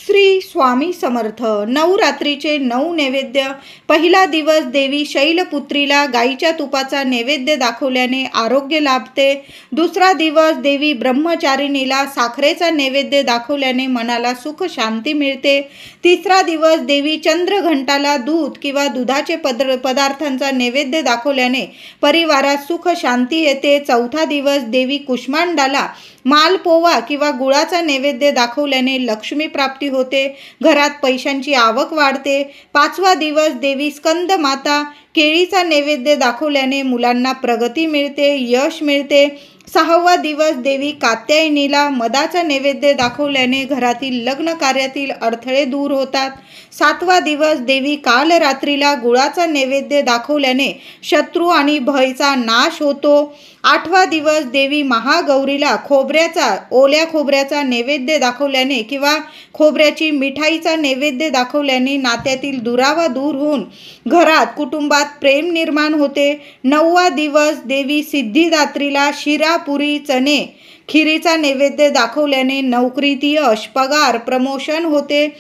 श्री स्वामी समर्थ. नवरात्रीचे 9 नैवेद्य. पहिला दिवस देवी शैलपुत्रीला गाईच्या तुपाचा नैवेद्य दाखवल्याने आरोग्य लाभते. दुसरा दिवस देवी ब्रह्मचारिणीला साखरेचा नैवेद्य दाखवल्याने मनाला सुख शांती मिळते. तिसरा दिवस देवी चंद्रघंटाला दूध किंवा दुधाचे पदार्थांचा नैवेद्य दाखवल्याने परिवारात सुख शांती येते. चौथा दिवस देवी कुष्मांडाला मालपोवा किंवा गुळाचा नैवेद्य दाखवल्याने लक्ष्मी प्राप्ती होते. घरात पैशांची आवक वाढते. पाचवा दिवस देवी स्कंद माता केळीचा नैवेद्य दाखवल्याने मुलांना प्रगती मिळते, यश मिळते. सहावा दिवस देवी कात्यायनीला मधाचा नैवेद्य दाखवल्याने घरातील लग्न कार्यातील अडथळे दूर होतात. सातवा दिवस देवी कालरात्रीला गुळाचा नैवेद्य दाखवल्याने शत्रू आणि भयचा नाश होतो. आठवा दिवस देवी महागौरीला ओल्या खोबऱ्याचा नैवेद्य दाखवल्याने किंवा खोबऱ्याची मिठाईचा नैवेद्य दाखवल्याने नात्यातील दुरावा दूर होऊन घरात कुटुंबात प्रेम निर्माण होते. नववा दिवस देवी सिद्धिदात्रीला शिरा, पुरी, चणे, खिरीचा नैवेद्य दाखवल्याने नोकरीत यश, पगार, प्रमोशन होते.